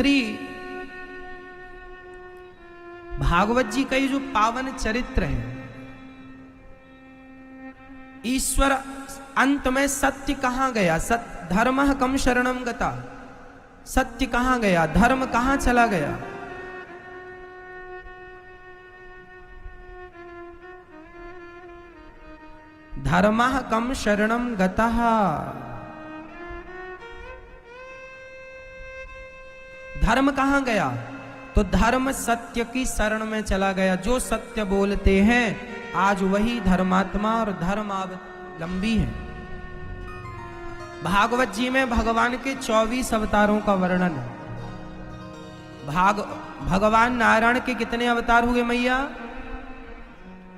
श्री भागवत जी का ये जो पावन चरित्र है, ईश्वर अंत में सत्य कहां गया, धर्मः कम शरणम गता, सत्य कहां गया, धर्म कहां चला गया। धर्मः कम शरणम गतः, धर्म कहां गया, तो धर्म सत्य की शरण में चला गया। जो सत्य बोलते हैं आज वही धर्मात्मा और धर्मावलंबी है। भागवत जी में भगवान के 24 अवतारों का वर्णन है। भगवान नारायण के कितने अवतार हुए मैया?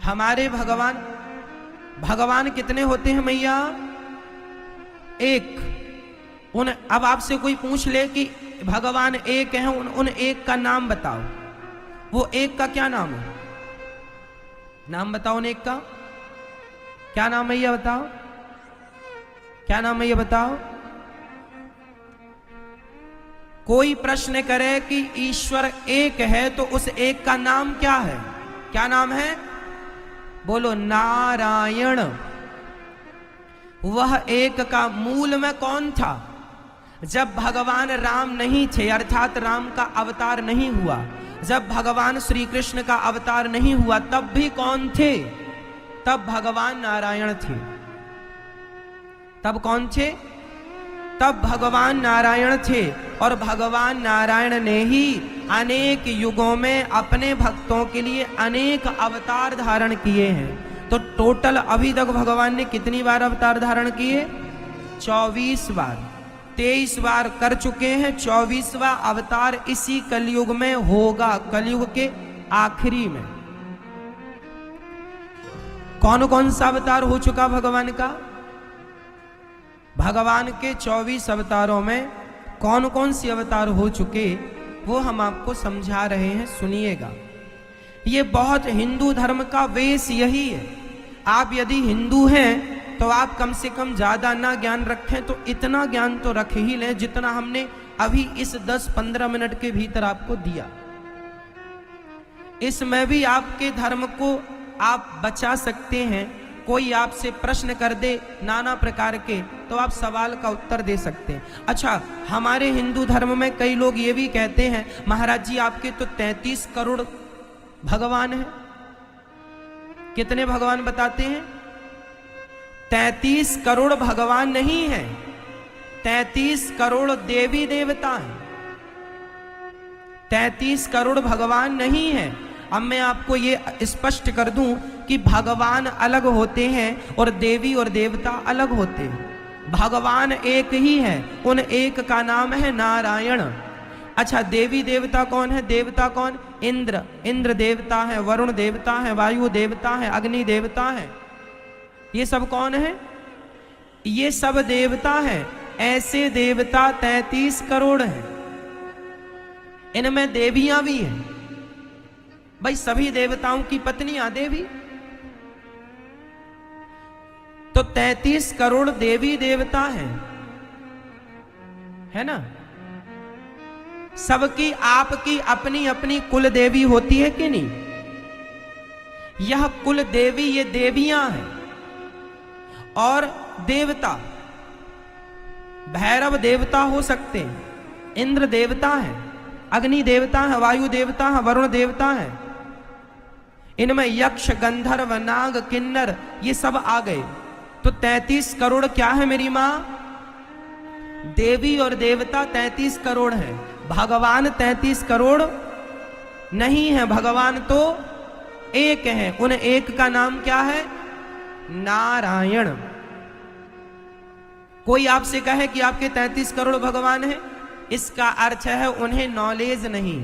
हमारे भगवान कितने होते हैं मैया? एक। अब आपसे कोई पूछ ले कि भगवान एक है, उन एक का नाम बताओ। वो एक का क्या नाम है? नाम बताओ उन एक का क्या नाम है, ये बताओ क्या नाम है, ये बताओ। कोई प्रश्न करे कि ईश्वर एक है तो उस एक का नाम क्या है? क्या नाम है? बोलो नारायण। वह एक का मूल में कौन था? जब भगवान राम नहीं थे, अर्थात राम का अवतार नहीं हुआ, जब भगवान श्री कृष्ण का अवतार नहीं हुआ, तब भी कौन थे? तब भगवान नारायण थे। तब कौन थे? तब भगवान नारायण थे। और भगवान नारायण ने ही अनेक युगों में अपने भक्तों के लिए अनेक अवतार धारण किए हैं। तो टोटल अभी तक भगवान ने कितनी बार अवतार धारण किए? 24 बार। 23 बार कर चुके हैं, 24वां अवतार इसी कलयुग में होगा, कलयुग के आखिरी में। कौन कौन सा अवतार हो चुका भगवान का? भगवान के 24 अवतारों में कौन कौन से अवतार हो चुके वो हम आपको समझा रहे हैं, सुनिएगा। ये बहुत हिंदू धर्म का वेश यही है। आप यदि हिंदू हैं तो आप कम से कम ज्यादा ना ज्ञान रखें तो इतना ज्ञान तो रख ही लें जितना हमने अभी इस 10-15 मिनट के भीतर आपको दिया। इसमें भी आपके धर्म को आप बचा सकते हैं। कोई आपसे प्रश्न कर दे नाना प्रकार के तो आप सवाल का उत्तर दे सकते हैं। अच्छा, हमारे हिंदू धर्म में कई लोग ये भी कहते हैं महाराज जी आपके तो 33 करोड़ भगवान हैं। कितने भगवान बताते हैं? 33 करोड़ भगवान नहीं है, 33 करोड़ देवी देवता हैं। 33 करोड़ भगवान नहीं है। अब मैं आपको ये स्पष्ट कर दूं कि भगवान अलग होते हैं और देवी और देवता अलग होते हैं। भगवान एक ही है, उन एक का नाम है नारायण। अच्छा, देवी देवता कौन है? देवता कौन? इंद्र देवता है, वरुण देवता है, वायु देवता है, अग्नि देवता है। ये सब कौन है? ये सब देवता है। ऐसे देवता 33 करोड़ हैं। इनमें देवियां भी हैं। भाई सभी देवताओं की पत्नियां देवी। तो 33 करोड़ देवी देवता हैं, है ना? सबकी आपकी अपनी अपनी कुल देवी होती है कि नहीं? यह कुल देवी, ये देवियां हैं। और देवता, भैरव देवता हो सकते हैं, इंद्र देवता है, अग्नि देवता है, वायु देवता है, वरुण देवता है। इनमें यक्ष, गंधर्व, नाग, किन्नर ये सब आ गए। तो 33 करोड़ क्या है मेरी मां? देवी और देवता 33 करोड़ है। भगवान 33 करोड़ नहीं है। भगवान तो एक है। उन एक का नाम क्या है? नारायण। कोई आपसे कहे कि आपके 33 करोड़ भगवान हैं, इसका अर्थ है उन्हें नॉलेज नहीं,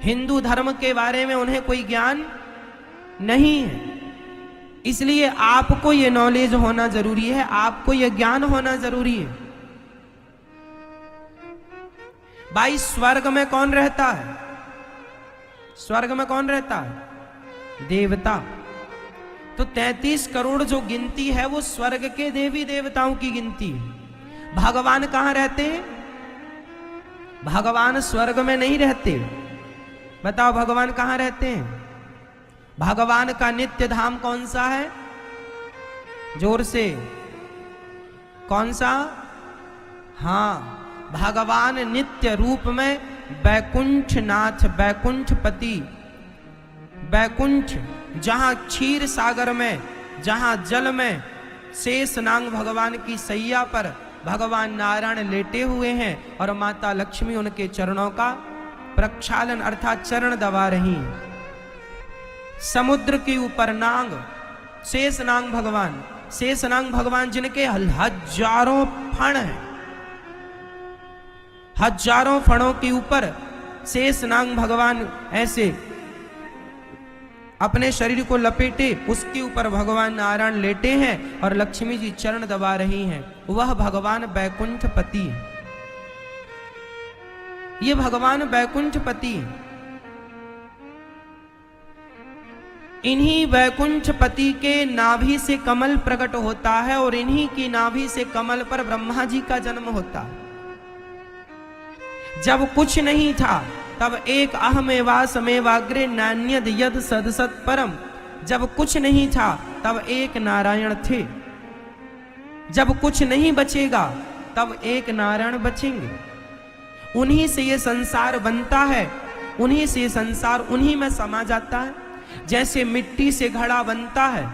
हिंदू धर्म के बारे में उन्हें कोई ज्ञान नहीं है। इसलिए आपको यह नॉलेज होना जरूरी है, आपको यह ज्ञान होना जरूरी है। भाई स्वर्ग में कौन रहता है? स्वर्ग में कौन रहता है? देवता। तो 33 करोड़ जो गिनती है वो स्वर्ग के देवी देवताओं की गिनती है। भगवान कहां रहते हैं? भगवान स्वर्ग में नहीं रहते। बताओ भगवान कहां रहते हैं? भगवान का नित्य धाम कौन सा है? जोर से, कौन सा? हां, भगवान नित्य रूप में बैकुंठ नाथ, बैकुंठपति, बैकुंठ, जहां क्षीर सागर में, जहां जल में शेषनाग भगवान की सैया पर भगवान नारायण लेटे हुए हैं और माता लक्ष्मी उनके चरणों का प्रक्षालन अर्थात चरण दबा रही हैं। समुद्र के ऊपर नाग, शेषनाग भगवान, शेषनाग भगवान जिनके हजारों फण हैं, हजारों फणों के ऊपर शेषनाग भगवान ऐसे अपने शरीर को लपेटे, उसके ऊपर भगवान नारायण लेटे हैं और लक्ष्मी जी चरण दबा रही हैं। वह भगवान बैकुंठपति है। ये भगवान बैकुंठपति है। इन्हीं बैकुंठपति के नाभि से कमल प्रकट होता है और इन्हीं की नाभि से कमल पर ब्रह्मा जी का जन्म होता है। जब कुछ नहीं था तब एक अहमेवासमेवाग्रे नान्यद यद सदसत परम। जब कुछ नहीं था तब एक नारायण थे। जब कुछ नहीं बचेगा तब एक नारायण बचेंगे। उन्हीं से ये संसार बनता है, उन्हीं से संसार उन्हीं में समा जाता है। जैसे मिट्टी से घड़ा बनता है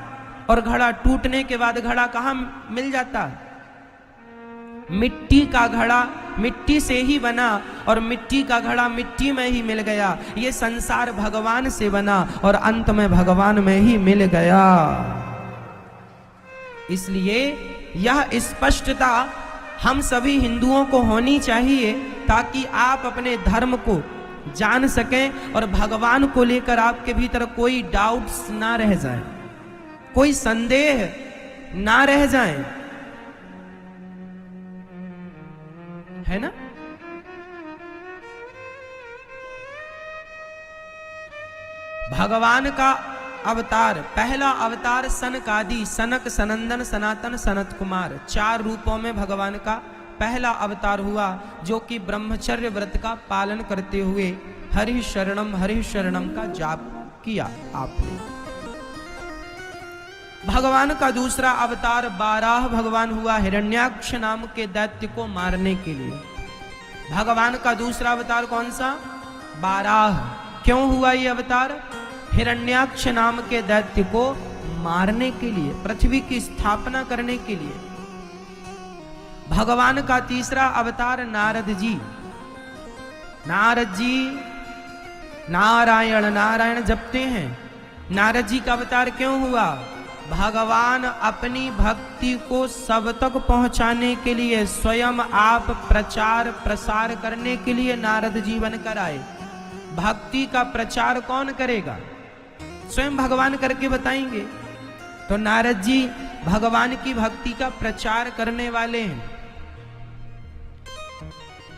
और घड़ा टूटने के बाद घड़ा कहाँ मिल जाता है? मिट्टी का घड़ा मिट्टी से ही बना और मिट्टी का घड़ा मिट्टी में ही मिल गया। ये संसार भगवान से बना और अंत में भगवान में ही मिल गया। इसलिए यह स्पष्टता हम सभी हिंदुओं को होनी चाहिए ताकि आप अपने धर्म को जान सकें और भगवान को लेकर आपके भीतर कोई डाउट्स ना रह जाए, कोई संदेह ना रह जाए, है ना? भगवान का अवतार, पहला अवतार सनकादि, सनक, सनंदन, सनातन, सनत कुमार, 4 रूपों में भगवान का पहला अवतार हुआ, जो कि ब्रह्मचर्य व्रत का पालन करते हुए हरि शरणम का जाप किया आपने। भगवान का दूसरा अवतार बाराह भगवान हुआ, हिरण्याक्ष नाम के दैत्य को मारने के लिए। भगवान का दूसरा अवतार कौन सा? बाराह। क्यों हुआ ये अवतार? हिरण्याक्ष नाम के दैत्य को मारने के लिए, पृथ्वी की स्थापना करने के लिए। भगवान का तीसरा अवतार नारद जी। नारद जी नारायण नारायण जपते हैं। नारद जी का अवतार क्यों हुआ? भगवान अपनी भक्ति को सब तक पहुंचाने के लिए, स्वयं आप प्रचार प्रसार करने के लिए नारद जी बनकर आए। भक्ति का प्रचार कौन करेगा? स्वयं भगवान करके बताएंगे। तो नारद जी भगवान की भक्ति का प्रचार करने वाले हैं।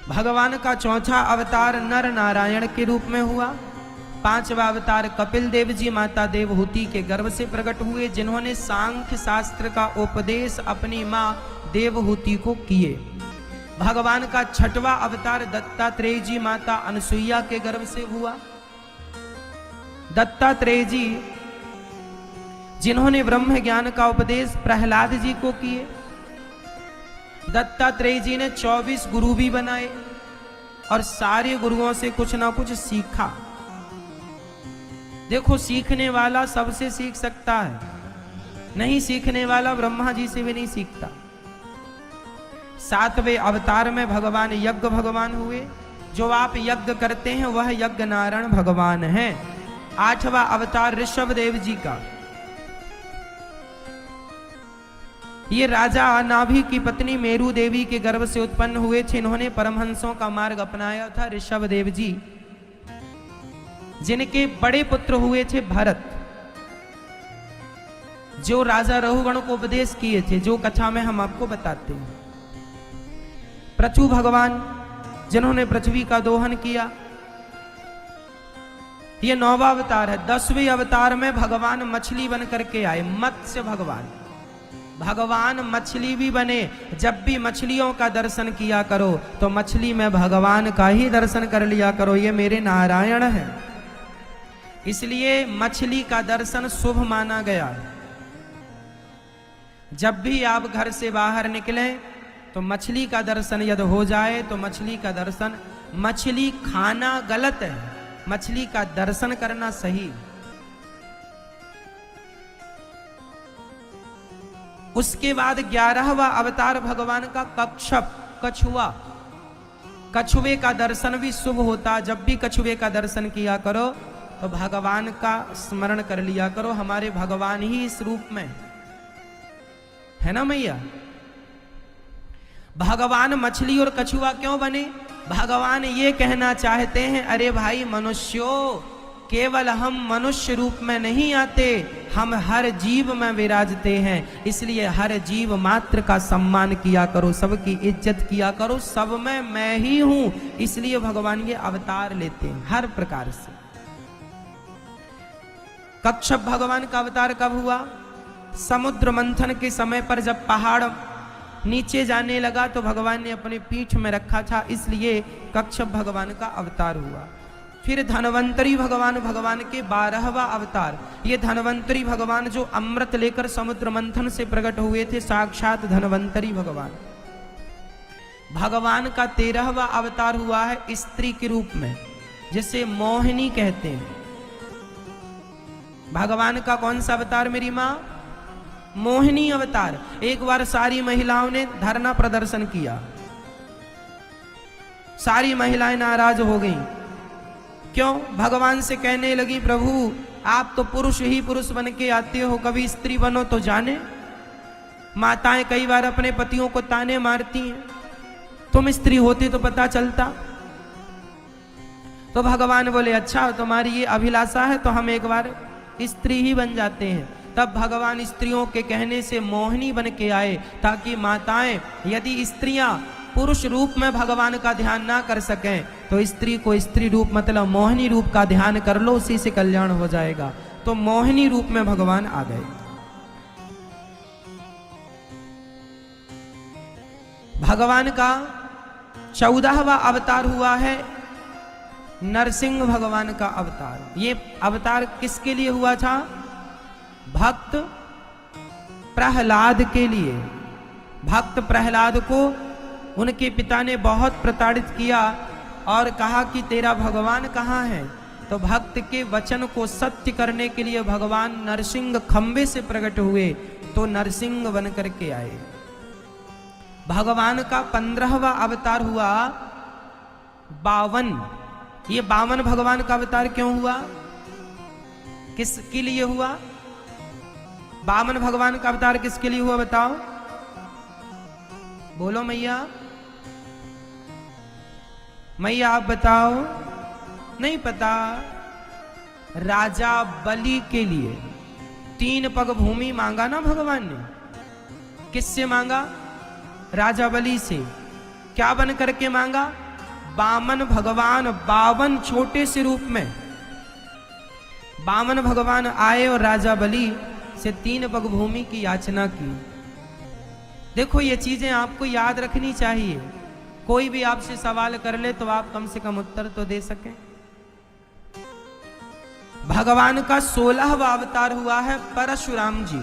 भगवान का चौथा अवतार नर नारायण के रूप में हुआ। 5वां अवतार कपिल देव जी माता देवहूति के गर्भ से प्रकट हुए, जिन्होंने सांख्य शास्त्र का उपदेश अपनी मां देवहूति को किए। भगवान का 6वां अवतार दत्तात्रेय जी माता अनसुईया के गर्भ से हुआ। दत्तात्रेय जी जिन्होंने ब्रह्म ज्ञान का उपदेश प्रहलाद जी को किए। दत्तात्रेय जी ने 24 गुरु भी बनाए और सारे गुरुओं से कुछ ना कुछ सीखा। देखो, सीखने वाला सबसे सीख सकता है, नहीं सीखने वाला ब्रह्मा जी से भी नहीं सीखता। 7वें अवतार में भगवान यज्ञ भगवान हुए। जो आप यज्ञ करते हैं वह यज्ञ नारायण भगवान हैं। 8वां अवतार ऋषभ देव जी का। ये राजा नाभि की पत्नी मेरू देवी के गर्भ से उत्पन्न हुए थे। इन्होंने परमहंसों का मार्ग अपनाया था। ऋषभ देव जी, जिनके बड़े पुत्र हुए थे भरत, जो राजा रघुगण को उपदेश किए थे, जो कथा में हम आपको बताते हैं। पृथु भगवान, जिन्होंने पृथ्वी का दोहन किया। यह 9वां अवतार है। 10वें अवतार में भगवान मछली बन करके आए, मत्स्य भगवान। भगवान मछली भी बने, जब भी मछलियों का दर्शन किया करो तो मछली में भगवान का ही दर्शन कर लिया करो, ये मेरे नारायण है। इसलिए मछली का दर्शन शुभ माना गया। जब भी आप घर से बाहर निकले तो मछली का दर्शन यदि हो जाए तो मछली का दर्शन, मछली खाना गलत है, मछली का दर्शन करना सही। उसके बाद 11वां अवतार भगवान का कच्छप, कछुआ। कछुए का दर्शन भी शुभ होता। जब भी कछुए का दर्शन किया करो तो भगवान का स्मरण कर लिया करो, हमारे भगवान ही इस रूप में है ना मैया। भगवान मछली और कछुआ क्यों बने? भगवान ये कहना चाहते हैं, अरे भाई मनुष्यों, केवल हम मनुष्य रूप में नहीं आते, हम हर जीव में विराजते हैं, इसलिए हर जीव मात्र का सम्मान किया करो, सबकी इज्जत किया करो, सब में मैं ही हूं। इसलिए भगवान ये अवतार लेते हैं हर प्रकार से। कच्छप भगवान का अवतार कब हुआ? समुद्र मंथन के समय पर जब पहाड़ नीचे जाने लगा तो भगवान ने अपने पीठ में रखा था, इसलिए कच्छप भगवान का अवतार हुआ। फिर धनवंतरी भगवान, भगवान के 12वां अवतार। ये धनवंतरी भगवान जो अमृत लेकर समुद्र मंथन से प्रकट हुए थे, साक्षात धनवंतरी भगवान। भगवान का 13वां अवतार हुआ है स्त्री के रूप में, जिसे मोहिनी कहते हैं। भगवान का कौन सा अवतार मेरी माँ? मोहिनी अवतार। एक बार सारी महिलाओं ने धरना प्रदर्शन किया, सारी महिलाएं नाराज हो गईं। क्यों? भगवान से कहने लगी, प्रभु आप तो पुरुष ही पुरुष बन के आते हो, कभी स्त्री बनो तो जाने। माताएं कई बार अपने पतियों को ताने मारती हैं, तुम स्त्री होते तो पता चलता। तो भगवान बोले, अच्छा तुम्हारी ये अभिलाषा है तो हम एक बार स्त्री ही बन जाते हैं। तब भगवान स्त्रियों के कहने से मोहिनी बन के आए, ताकि माताएं, यदि स्त्रियां पुरुष रूप में भगवान का ध्यान ना कर सकें तो स्त्री को स्त्री रूप मतलब मोहिनी रूप का ध्यान कर लो, उसी से कल्याण हो जाएगा। तो मोहिनी रूप में भगवान आ गए। भगवान का 14वां अवतार हुआ है नरसिंह भगवान का अवतार। ये अवतार किसके लिए हुआ था? भक्त प्रहलाद के लिए। भक्त प्रहलाद को उनके पिता ने बहुत प्रताड़ित किया और कहा कि तेरा भगवान कहाँ है? तो भक्त के वचन को सत्य करने के लिए भगवान नरसिंह खंबे से प्रकट हुए, तो नरसिंह बन करके आए। भगवान का 15वां अवतार हुआ बावन। ये बावन भगवान का अवतार क्यों हुआ? किसके लिए हुआ? बामन भगवान का अवतार किसके लिए हुआ बताओ? बोलो मैया, मैया आप बताओ। नहीं पता? राजा बलि के लिए 3 पग भूमि मांगा ना भगवान ने। किससे मांगा? राजा बलि से। क्या बन करके मांगा? बामन भगवान 52 छोटे से रूप में बामन भगवान आए और राजा बलि से 3 पग भूमि की याचना की। देखो ये चीजें आपको याद रखनी चाहिए। कोई भी आपसे सवाल कर ले तो आप कम से कम उत्तर तो दे सकें। भगवान का 16वां अवतार हुआ है परशुराम जी।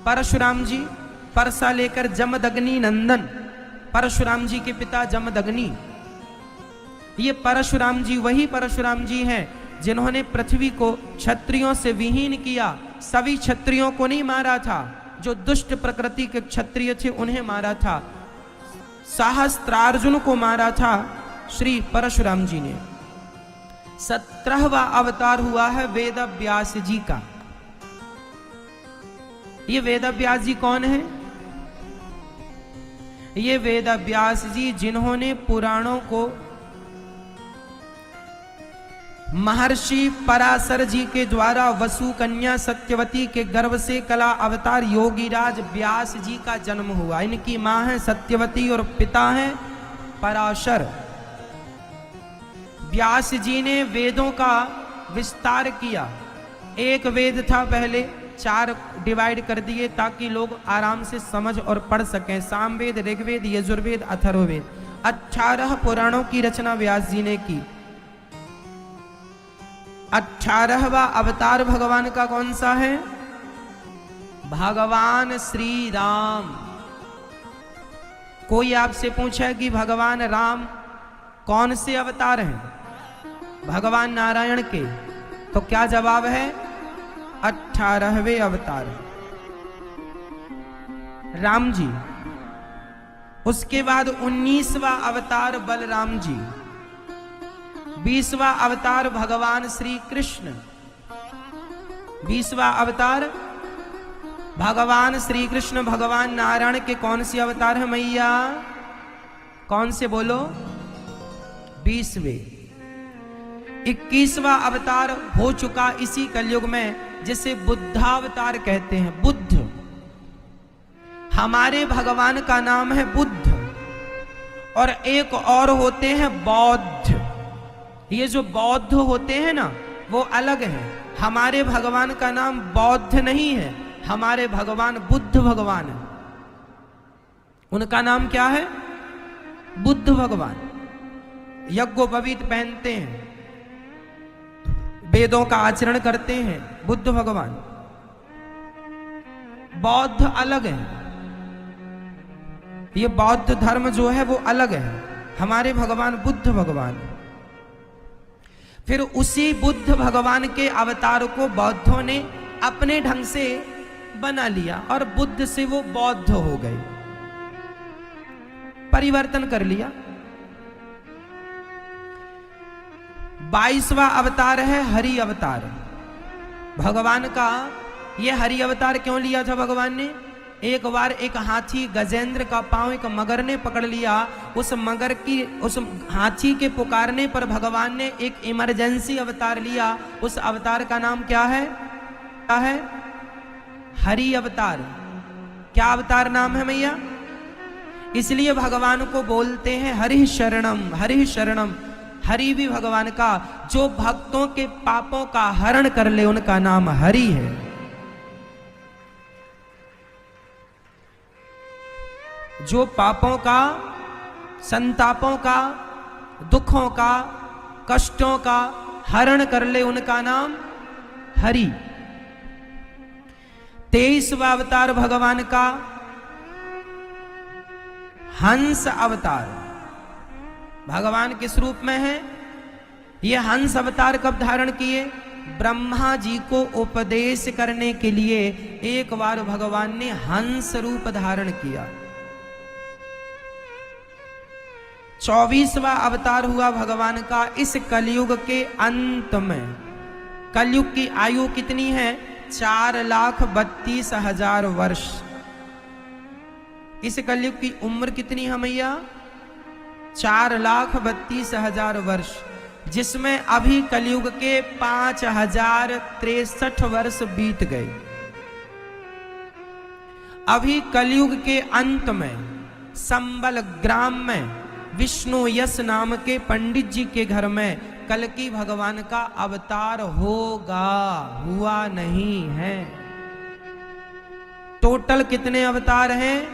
परशुराम जी परसा लेकर जमदग्नि नंदन, परशुराम जी के पिता जमदग्नि। ये परशुराम जी वही परशुराम जी हैं जिन्होंने पृथ्वी को क्षत्रियों से विहीन किया। सभी क्षत्रियों को नहीं मारा था, जो दुष्ट प्रकृति के क्षत्रिय थे उन्हें मारा था। सहस्त्रार्जुन को मारा था श्री परशुराम जी ने। 17वां अवतार हुआ है वेद व्यास जी का। ये वेद व्यास जी कौन है? ये वेद व्यास जी जिन्होंने पुराणों को महर्षि पराशर जी के द्वारा वसु कन्या सत्यवती के गर्भ से कला अवतार योगीराज व्यास जी का जन्म हुआ। इनकी मां है सत्यवती और पिता है पराशर। व्यास जी ने वेदों का विस्तार किया। एक वेद था पहले 4 डिवाइड कर दिए ताकि लोग आराम से समझ और पढ़ सकें। सामवेद, ऋग्वेद, यजुर्वेद, अथर्ववेद, 18 पुराणों की रचना व्यास जी ने की। 18वां अवतार भगवान का कौन सा है? भगवान श्री राम। कोई आपसे पूछे कि भगवान राम कौन से अवतार हैं? भगवान नारायण के। तो क्या जवाब है? 18वें अवतार राम जी। उसके बाद 19वां अवतार बलराम जी, 20वां अवतार भगवान श्री कृष्ण, 20वां अवतार भगवान श्री कृष्ण। भगवान नारायण के कौन सी अवतार है मैया? कौन से बोलो? 20वें। 21वां अवतार हो चुका इसी कलयुग में, जिसे बुद्धावतार कहते हैं। बुद्ध, हमारे भगवान का नाम है बुद्ध, और एक और होते हैं बौद्ध। ये जो बौद्ध होते हैं ना, वो अलग है। हमारे भगवान का नाम बौद्ध नहीं है, हमारे भगवान बुद्ध भगवान है। उनका नाम क्या है? बुद्ध भगवान। यज्ञोपवीत पहनते हैं, वेदों का आचरण करते हैं, बुद्ध भगवान। बौद्ध अलग है, ये बौद्ध धर्म जो है वो अलग है, हमारे भगवान बुद्ध भगवान। फिर उसी बुद्ध भगवान के अवतार को बौद्धों ने अपने ढंग से बना लिया और बुद्ध से वो बौद्ध हो गए, परिवर्तन कर लिया। 22वां अवतार है हरि अवतार भगवान का। ये हरि अवतार क्यों लिया था भगवान ने? एक बार एक हाथी गजेंद्र का पांव एक मगर ने पकड़ लिया। उस हाथी के पुकारने पर भगवान ने एक इमरजेंसी अवतार लिया। उस अवतार का नाम क्या है? क्या है? हरि अवतार। क्या अवतार नाम है मैया? इसलिए भगवान को बोलते हैं हरि शरणम, हरि शरणम। हरि भी भगवान का, जो भक्तों के पापों का हरण कर ले, उनका नाम हरि है। जो पापों का, संतापों का, दुखों का, कष्टों का हरण कर ले, उनका नाम हरि। 23वां अवतार भगवान का हंस अवतार। भगवान किस रूप में है? ये हंस अवतार कब धारण किए? ब्रह्मा जी को उपदेश करने के लिए एक बार भगवान ने हंस रूप धारण किया। 24वां अवतार हुआ भगवान का इस कलयुग के अंत में। कलयुग की आयु कितनी है? 4,32,000 वर्ष। इस कलयुग की उम्र कितनी है मैया? 4,32,000 वर्ष, जिसमें अभी कलयुग के 5,063 वर्ष बीत गए। अभी कलयुग के अंत में संबल ग्राम में विष्णु यश नाम के पंडित जी के घर में कल्कि भगवान का अवतार होगा, हुआ नहीं है। टोटल कितने अवतार हैं?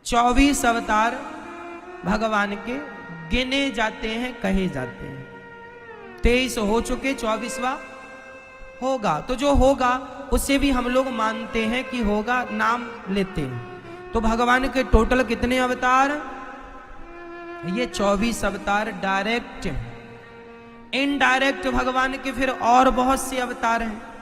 24 अवतार भगवान के गिने जाते हैं, कहे जाते हैं। 23 हो चुके, 24वां होगा। तो जो होगा उसे भी हम लोग मानते हैं कि होगा, नाम लेते हैं। तो भगवान के टोटल कितने अवतार? ये 24 अवतार डायरेक्ट। इनडायरेक्ट भगवान के फिर और बहुत से अवतार हैं।